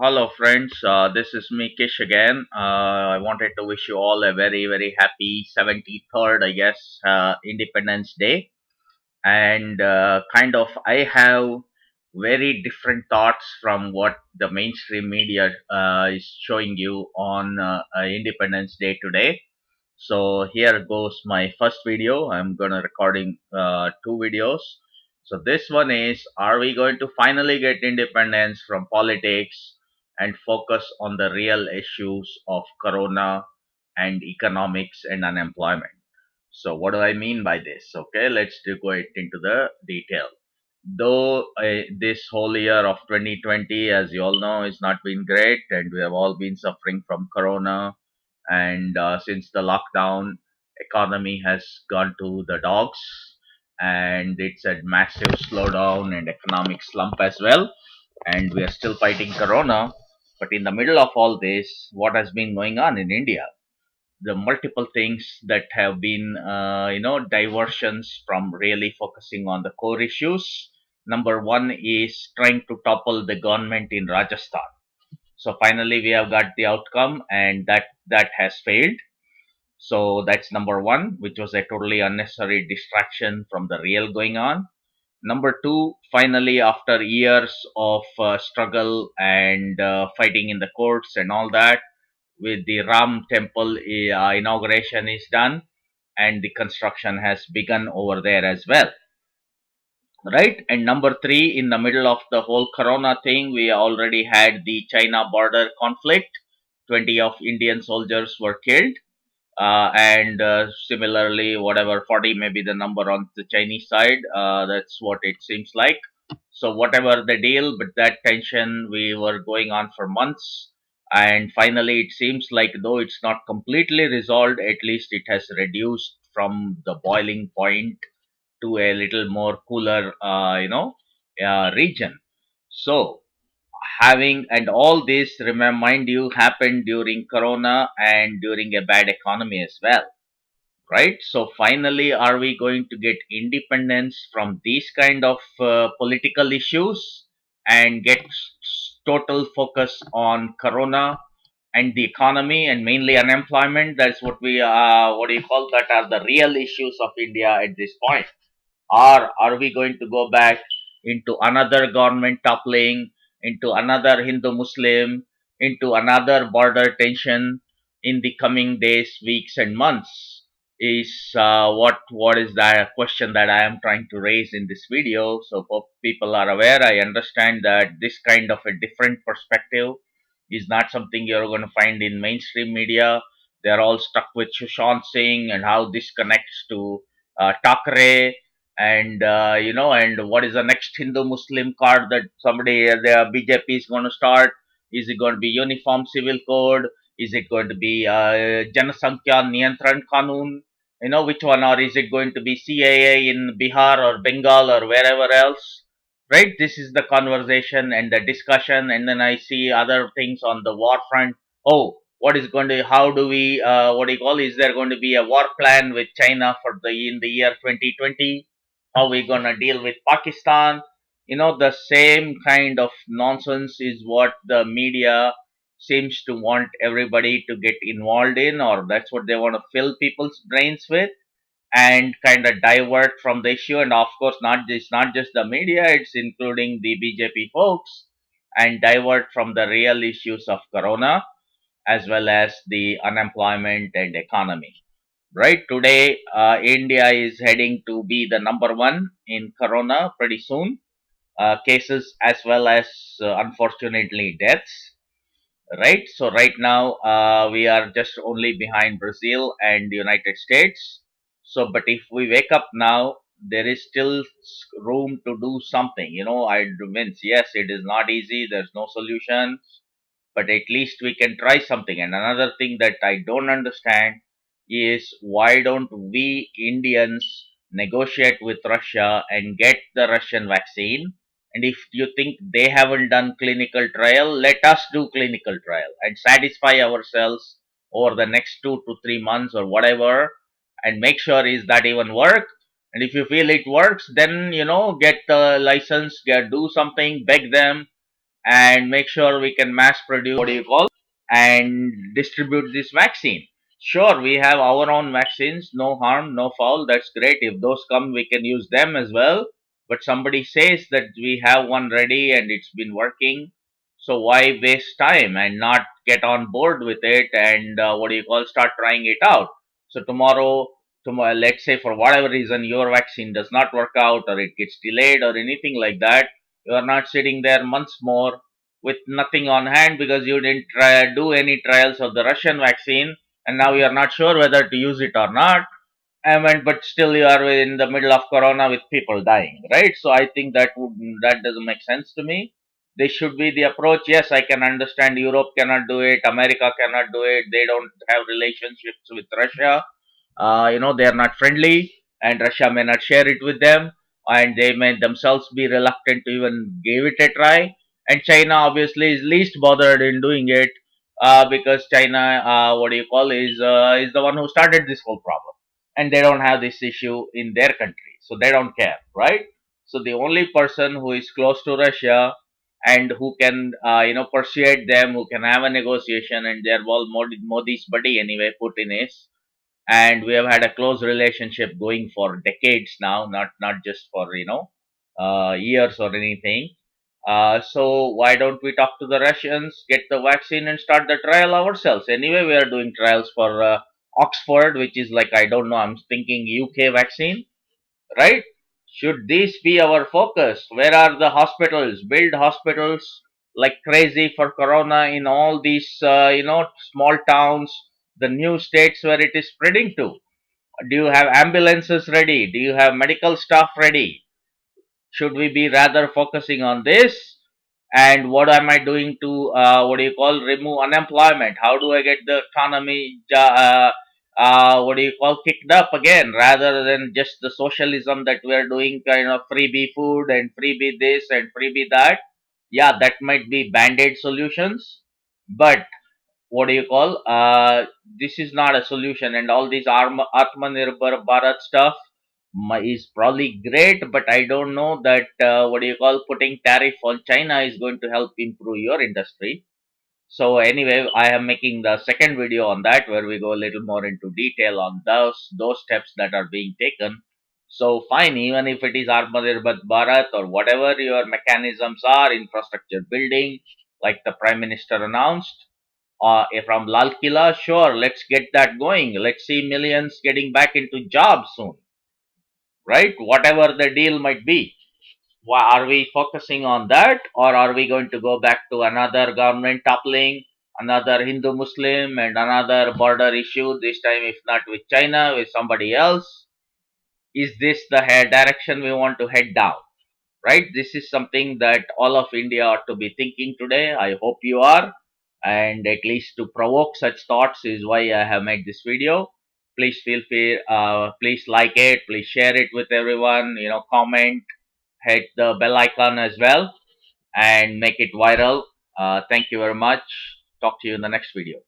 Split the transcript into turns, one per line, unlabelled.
Hello, friends. This is me, Kish again. I wanted to wish you all a very, very happy 73rd, I guess, Independence Day. And I have very different thoughts from what the mainstream media is showing you on Independence Day today. So here goes my first video. I'm gonna recording two videos. So this one is, are we going to finally get independence from politics and focus on the real issues of corona and economics and unemployment? So what do I mean by this? Okay, let's go it into the detail. Though this whole year of 2020, as you all know, is not been great, and we have all been suffering from corona, and since the lockdown, economy has gone to the dogs, and it's a massive slowdown and economic slump as well, and we are still fighting corona. But in the middle of all this, what has been going on in India? The multiple things that have been diversions from really focusing on the core issues. Number one is trying to topple the government in Rajasthan. So finally we have got the outcome, and that has failed. So that's number one, which was a totally unnecessary distraction from the real going on. Number two, finally, after years of struggle and fighting in the courts and all that, with the Ram temple inauguration is done, and the construction has begun over there as well. Right? And number three, in the middle of the whole corona thing, we already had the China border conflict. 20 of Indian soldiers were killed, and similarly, whatever 40 may be the number on the Chinese side. That's what it seems like. So whatever the deal, but that tension we were going on for months, and finally it seems like though it's not completely resolved, at least it has reduced from the boiling point to a little more cooler, region. So having and all this, remind you, happened during corona and during a bad economy as well, right? So finally, are we going to get independence from these kind of political issues and get total focus on corona and the economy and mainly unemployment? That's what we what do you call that are the real issues of India at this point. Or are we going to go back into another government toppling, into another Hindu Muslim, into another border tension in the coming days, weeks, and months? Is what is that question that I am trying to raise in this video. So hope people are aware. I understand that this kind of a different perspective is not something you're going to find in mainstream media. They're all stuck with Sushant Singh and how this connects to Thackeray, and and what is the next Hindu Muslim card that somebody the BJP is going to start? Is it going to be uniform civil code? Is it going to be Janasankhya Niyantran Kanun? Which one? Or is it going to be CAA in Bihar or Bengal or wherever else? Right? This is the conversation and the discussion, and then I see other things on the war front. Oh, what is going to? How do we? What do you call? Is there going to be a war plan with China for the in the year 2020? How we gonna deal with Pakistan? The same kind of nonsense is what the media seems to want everybody to get involved in, or that's what they want to fill people's brains with and kind of divert from the issue. And of course, not just the media; it's including the BJP folks, and divert from the real issues of corona as well as the unemployment and economy. Right today, India is heading to be the number one in corona pretty soon, cases as well as unfortunately deaths. Right, so right now we are just only behind Brazil and the United States. So, but if we wake up now, there is still room to do something. I means yes, it is not easy. There's no solution, but at least we can try something. And another thing that I don't understand is why don't we Indians negotiate with Russia and get the Russian vaccine? And if you think they haven't done clinical trial, let us do clinical trial and satisfy ourselves over the next 2 to 3 months or whatever, and make sure is that even work. And if you feel it works, then get the license, do something, beg them, and make sure we can mass produce, what do you call, and distribute this vaccine. Sure, we have our own vaccines, no harm, no foul. That's great. If those come, we can use them as well. But somebody says that we have one ready and it's been working. So why waste time and not get on board with it and, what do you call, start trying it out? So tomorrow, let's say for whatever reason your vaccine does not work out or it gets delayed or anything like that, you are not sitting there months more with nothing on hand because you didn't do any trials of the Russian vaccine, and now you are not sure whether to use it or not. I mean, but still you are in the middle of corona with people dying, right? So I think that doesn't make sense to me. This should be the approach. Yes, I can understand Europe cannot do it, America cannot do it. They don't have relationships with Russia. They are not friendly, and Russia may not share it with them, and they may themselves be reluctant to even give it a try. And China obviously is least bothered in doing it, because China, what do you call, is the one who started this whole problem, and they don't have this issue in their country, so they don't care, right? So the only person who is close to Russia and who can, persuade them, who can have a negotiation, and they're all Modi's buddy anyway, Putin is, and we have had a close relationship going for decades now, not just for, years or anything. So why don't we talk to the Russians, get the vaccine, and start the trial ourselves? Anyway, we are doing trials for Oxford, which is like, I don't know, I'm thinking UK vaccine, right? Should this be our focus? Where are the hospitals? Build hospitals like crazy for corona in all these, small towns, the new states where it is spreading to. Do you have ambulances ready? Do you have medical staff ready? Should we be rather focusing on this? And what am I doing to, what do you call, remove unemployment? How do I get the economy, what do you call, kicked up again, rather than just the socialism that we are doing, kind of freebie food and freebie this and freebie that? Yeah, that might be band-aid solutions, but what do you call, this is not a solution. And all these Atmanirbhar Bharat stuff is probably great, but I don't know that, what do you call, putting tariff on China is going to help improve your industry. So anyway, I am making the second video on that, where we go a little more into detail on those steps that are being taken. So fine, even if it is Atmanirbhar Bharat or whatever your mechanisms are, infrastructure building, like the Prime Minister announced, from Lal Killa, sure, let's get that going. Let's see millions getting back into jobs soon, right? Whatever the deal might be. Are we focusing on that, or are we going to go back to another government toppling, another Hindu Muslim, and another border issue, this time, if not with China, with somebody else? Is this the direction we want to head down? Right? This is something that all of India ought to be thinking today. I hope you are. And at least to provoke such thoughts is why I have made this video. Please feel free, please like it, please share it with everyone, comment, hit the bell icon as well, and make it viral. Thank you very much. Talk to you in the next video.